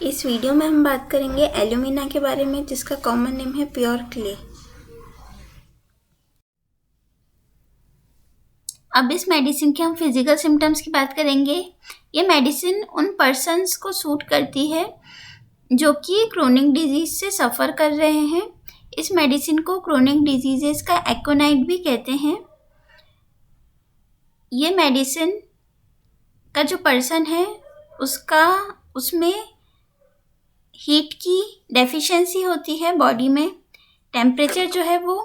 इस वीडियो में हम बात करेंगे एल्यूमिना के बारे में, जिसका कॉमन नेम है प्योर क्ले। अब इस मेडिसिन के हम फिजिकल सिम्टम्स की बात करेंगे। ये मेडिसिन उन पर्सन्स को सूट करती है जो कि क्रोनिक डिजीज से सफ़र कर रहे हैं। इस मेडिसिन को क्रोनिक डिजीजेस का एक्रोनाइट भी कहते हैं। ये मेडिसिन का जो पर्सन है उसमें हीट की डेफिशिएंसी होती है बॉडी में, टेम्परेचर जो है वो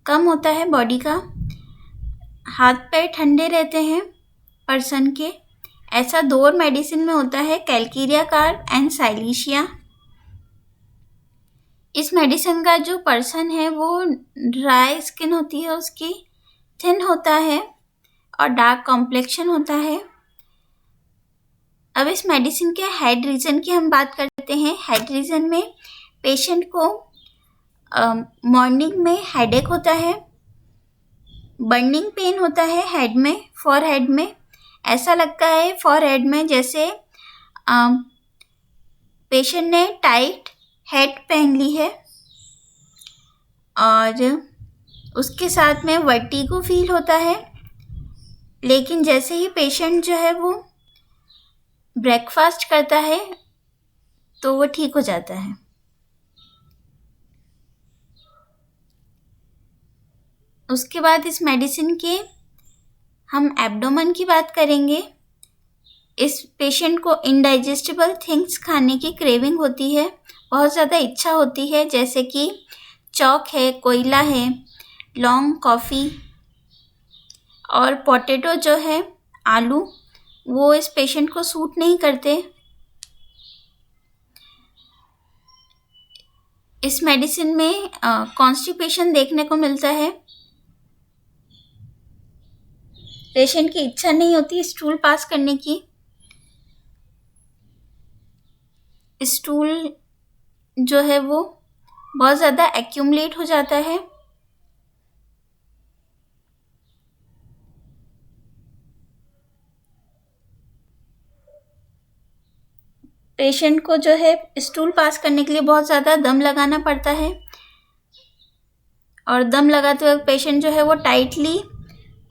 कम होता है बॉडी का, हाथ पैर ठंडे रहते हैं पर्सन के। ऐसा दो और मेडिसिन में होता है, कैलकेरिया कार्ब एंड साइलीशिया। इस मेडिसिन का जो पर्सन है वो ड्राई स्किन होती है उसकी, थिन होता है और डार्क कॉम्प्लेक्शन होता है। अब इस मेडिसिन के हेड रीजन की हम बात करते हैं। हेड रीजन में पेशेंट को मॉर्निंग में हेडेक होता है, बर्निंग पेन होता है हेड में, फॉरहेड में। ऐसा लगता है फॉरहेड में जैसे पेशेंट ने टाइट हेड पहन ली है, और उसके साथ में वर्टिगो फील होता है। लेकिन जैसे ही पेशेंट जो है वो ब्रेकफास्ट करता है तो वो ठीक हो जाता है। उसके बाद इस मेडिसिन के हम एब्डोमेन की बात करेंगे। इस पेशेंट को इनडाइजेस्टिबल थिंग्स खाने की क्रेविंग होती है, बहुत ज़्यादा इच्छा होती है, जैसे कि चॉक है, कोयला है, लौंग, कॉफ़ी और पोटैटो जो है, आलू, वो इस पेशेंट को सूट नहीं करते। इस मेडिसिन में कॉन्स्टिपेशन देखने को मिलता है। पेशेंट की इच्छा नहीं होती स्टूल पास करने की। स्टूल जो है वो बहुत ज़्यादा एक्यूमुलेट हो जाता है। पेशेंट को जो है स्टूल पास करने के लिए बहुत ज़्यादा दम लगाना पड़ता है, और दम लगाते वक्त पेशेंट जो है वो टाइटली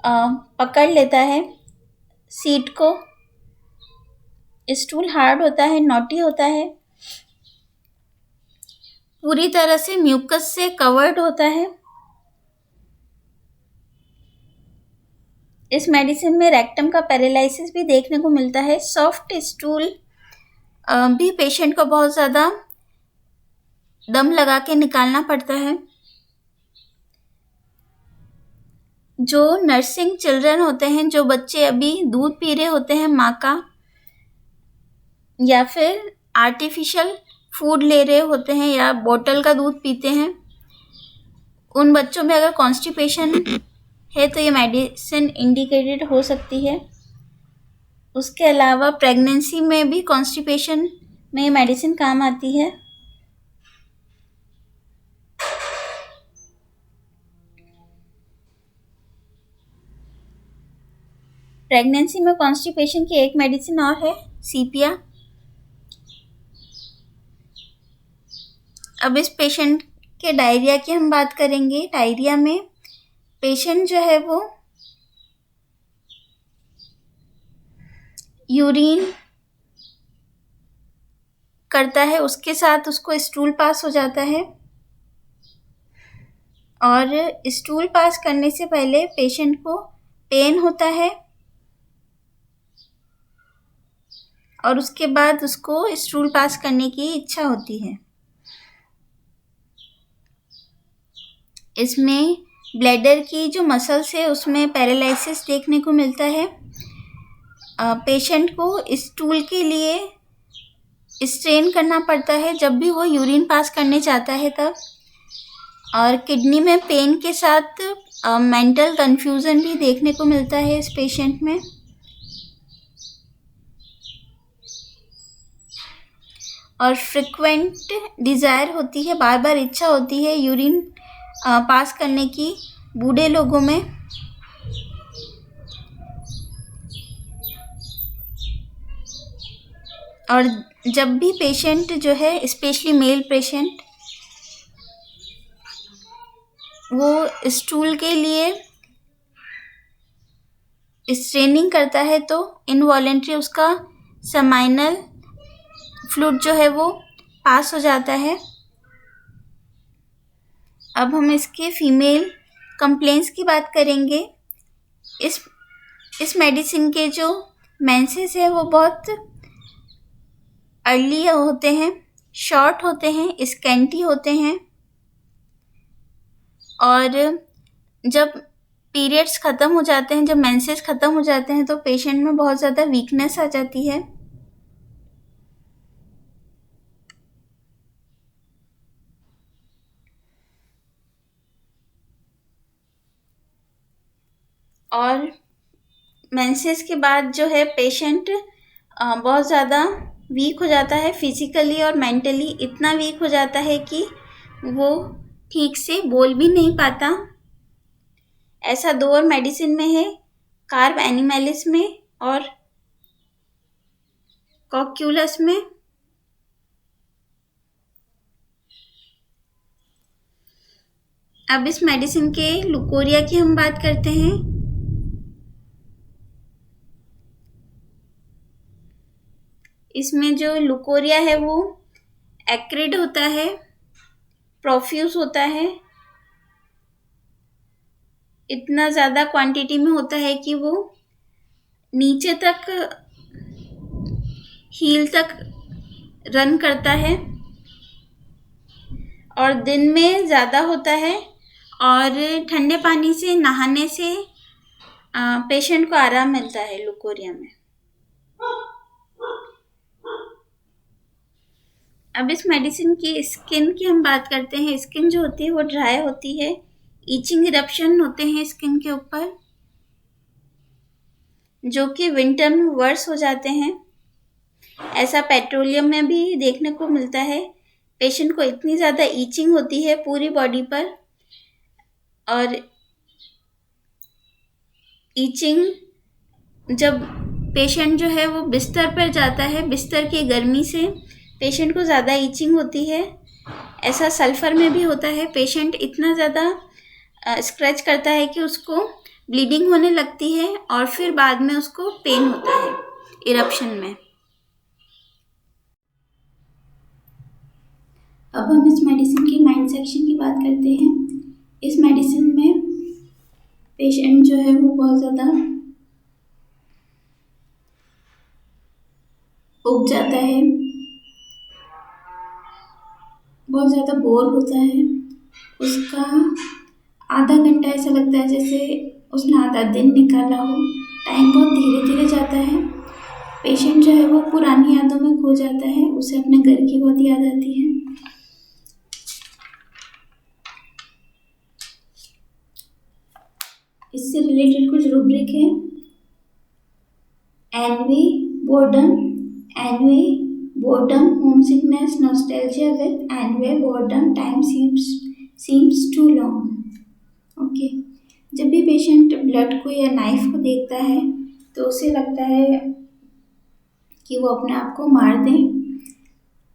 पकड़ लेता है सीट को। स्टूल हार्ड होता है, नॉटी होता है, पूरी तरह से म्यूकस से कवर्ड होता है। इस मेडिसिन में रेक्टम का पैरालिसिस भी देखने को मिलता है। सॉफ्ट स्टूल भी पेशेंट को बहुत ज़्यादा दम लगा के निकालना पड़ता है। जो नर्सिंग चिल्ड्रन होते हैं, जो बच्चे अभी दूध पी रहे होते हैं माँ का, या फिर आर्टिफिशियल फूड ले रहे होते हैं या बोतल का दूध पीते हैं, उन बच्चों में अगर कॉन्स्टिपेशन है तो ये मेडिसिन इंडिकेटेड हो सकती है। उसके अलावा प्रेगनेंसी में भी कॉन्स्टिपेशन में ये मेडिसिन काम आती है। प्रेगनेंसी में कॉन्स्टिपेशन की एक मेडिसिन और है, सीपिया। अब इस पेशेंट के डायरिया की हम बात करेंगे। डायरिया में पेशेंट जो है वो यूरिन करता है, उसके साथ उसको स्टूल पास हो जाता है, और स्टूल पास करने से पहले पेशेंट को पेन होता है, और उसके बाद उसको स्टूल पास करने की इच्छा होती है। इसमें ब्लैडर की जो मसल्स है उसमें पैरालिसिस देखने को मिलता है। पेशेंट को स्टूल के लिए स्ट्रेन करना पड़ता है जब भी वो यूरिन पास करने जाता है तब। और किडनी में पेन के साथ मेंटल कंफ्यूजन भी देखने को मिलता है इस पेशेंट में। और फ्रिक्वेंट डिज़ायर होती है, बार बार इच्छा होती है यूरिन पास करने की बूढ़े लोगों में। और जब भी पेशेंट जो है, स्पेशली मेल पेशेंट, वो स्टूल के लिए स्ट्रेनिंग करता है तो इनवॉलेंट्री उसका समाइनल फ्लूइड जो है वो पास हो जाता है। अब हम इसके फीमेल कंप्लेंट्स की बात करेंगे। इस मेडिसिन के जो मेंसेस है वो बहुत अर्ली होते हैं, शॉर्ट होते हैं, स्कैंटी होते हैं, और जब पीरियड्स ख़त्म हो जाते हैं, जब मेंसेस ख़त्म हो जाते हैं तो पेशेंट में बहुत ज़्यादा वीकनेस आ जाती है। और मेंसेस के बाद जो है पेशेंट बहुत ज़्यादा वीक हो जाता है, फिजिकली और मेंटली इतना वीक हो जाता है कि वो ठीक से बोल भी नहीं पाता। ऐसा 2 और मेडिसिन में है, कार्ब एनिमेलिस में और कॉक्यूलस में। अब इस मेडिसिन के लुकोरिया की हम बात करते हैं। इसमें जो लुकोरिया है वो एक्रिड होता है, प्रोफ्यूज होता है, इतना ज़्यादा क्वांटिटी में होता है कि वो नीचे तक, हील तक रन करता है, और दिन में ज़्यादा होता है, और ठंडे पानी से नहाने से पेशेंट को आराम मिलता है लुकोरिया में। अब इस मेडिसिन की स्किन की हम बात करते हैं। स्किन जो होती है वो ड्राई होती है, ईचिंग इरप्शन होते हैं स्किन के ऊपर, जो कि विंटर में वर्स हो जाते हैं। ऐसा पेट्रोलियम में भी देखने को मिलता है। पेशेंट को इतनी ज़्यादा ईचिंग होती है पूरी बॉडी पर, और ईचिंग जब पेशेंट जो है वो बिस्तर पर जाता है, बिस्तर की गर्मी से पेशेंट को ज़्यादा ईचिंग होती है। ऐसा सल्फ़र में भी होता है। पेशेंट इतना ज़्यादा स्क्रैच करता है कि उसको ब्लीडिंग होने लगती है, और फिर बाद में उसको पेन होता है इरप्शन में। अब हम इस मेडिसिन की माइंड सेक्शन की बात करते हैं। इस मेडिसिन में पेशेंट जो है वो बहुत ज़्यादा उब जाता है, बहुत ज़्यादा बोर होता है। उसका आधा घंटा ऐसा लगता है जैसे उसने आधा दिन निकाला हो। टाइम बहुत धीरे धीरे जाता है। पेशेंट जो है वो पुरानी यादों में खो जाता है, उसे अपने घर की बहुत याद आती है। इससे रिलेटेड कुछ रूब्रिक है। Envy, boredom, envy, boredom, home sickness, nostalgia with envy, boredom, time seems to long. Okay, जब भी पेशेंट ब्लड को या नाइफ को देखता है तो उसे लगता है कि वो अपने आप को मार दें,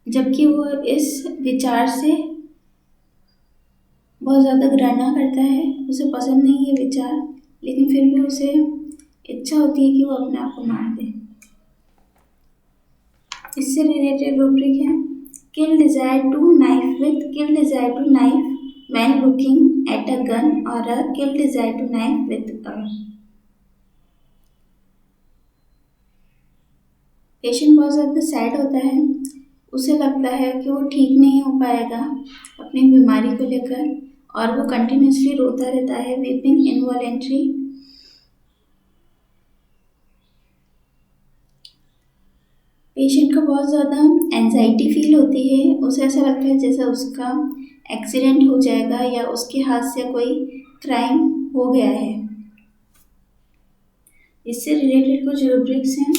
जबकि वो इस विचार से बहुत ज़्यादा घृणा करता है। उसे पसंद नहीं है विचार, लेकिन फिर भी उसे इच्छा होती है कि वो अपने आप को मार दे। इससे रिलेटेड रूब्रिक है। Kill desire to knife with kill desire to knife when looking at a gun, और a kill desire to knife with a. Patient बहुत ज़्यादा सैड होता है। उसे लगता है कि वो ठीक नहीं हो पाएगा अपनी बीमारी को लेकर, और वो कंटिन्यूसली रोता रहता है, वीपिंग इनवॉलेंट्री। पेशेंट को बहुत ज़्यादा एंजाइटी फील होती है। उसे ऐसा लगता है जैसे उसका एक्सीडेंट हो जाएगा या उसके हाथ से कोई क्राइम हो गया है। इससे रिलेटेड कुछ रूब्रिक्स हैं।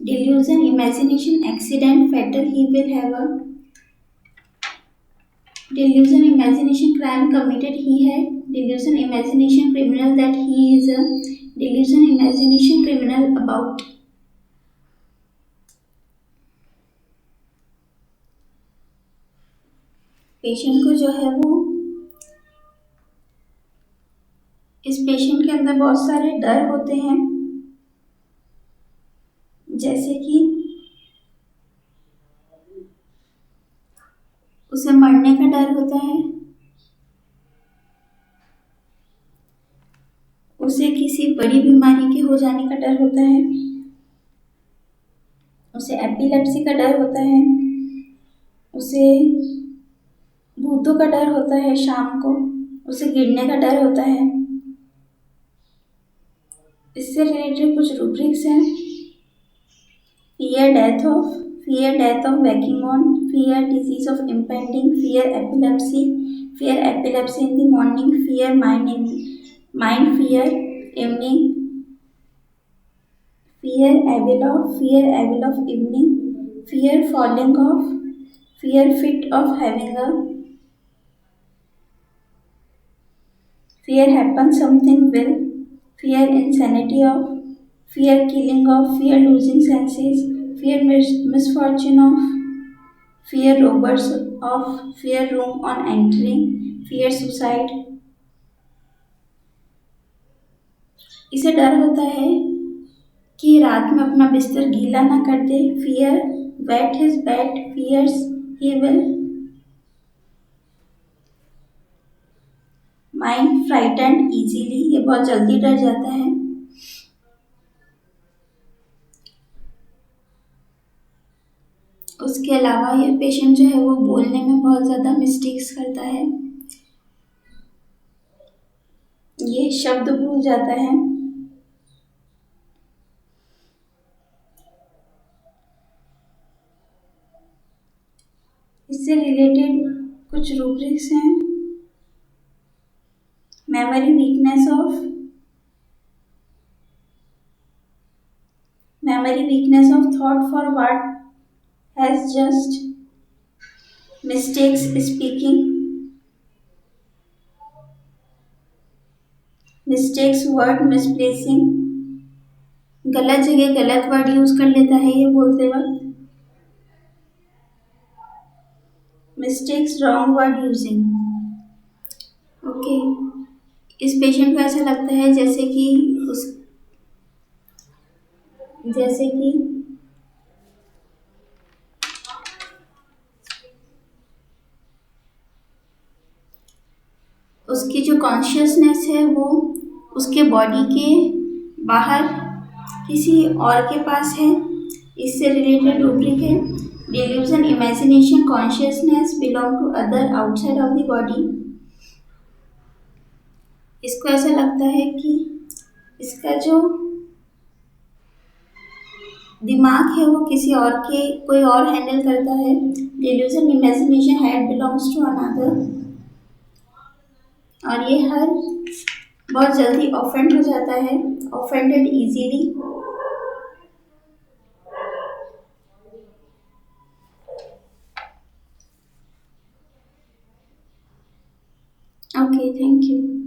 Delusion, imagination, accident, fatal, he will have a delusion, imagination, crime committed, he had delusion, imagination, criminal, that he is a delusion, imagination, criminal about patient को जो है वो इस पेशेंट के अंदर बहुत सारे डर होते हैं, जैसे कि उसे मरने का डर होता है, उसे किसी बड़ी बीमारी के हो जाने का डर होता है, उसे एपिलेप्सी का डर होता है, उसे भूतों का डर होता है, शाम को उसे गिरने का डर होता है। इससे रिलेटेड कुछ रूब्रिक्स हैं। fear death of waking on, fear disease of impending, fear epilepsy in the morning, fear mind fear evening, fear evil of evening, fear falling off, fear fit of having a, fear happen something will, fear insanity of, fear killing of, fear losing senses, fear misfortune of, fear robbers of, fear room on entering, fear suicide। इसे डर होता है कि रात में अपना बिस्तर गीला ना कर दे, fear wet his bed, fears he will mind frightened easily, ये बहुत जल्दी डर जाता है। उसके अलावा ये पेशेंट जो है वो बोलने में बहुत ज़्यादा मिस्टेक्स करता है, ये शब्द भूल जाता है। इससे रिलेटेड कुछ रूब्रिक्स हैं। Memory weakness of thought for what has just, mistakes speaking, mistakes word misplacing, गलत जगह गलत वर्ड यूज कर लेता है ये बोलते वक्त, mistakes wrong word using. Okay, इस पेशेंट को ऐसा लगता है जैसे कि उसकी जो कॉन्शियसनेस है वो उसके बॉडी के बाहर किसी और के पास है। इससे रिलेटेड रूब्रिक है delusion, imagination, consciousness belong to other outside of the body. इसको ऐसा लगता है कि इसका जो दिमाग है वो किसी और के कोई और हैंडल करता है। Delusion, imagination, head belongs to another, और ये हर बहुत जल्दी ऑफेंड हो जाता है, offended easily. Okay, thank you.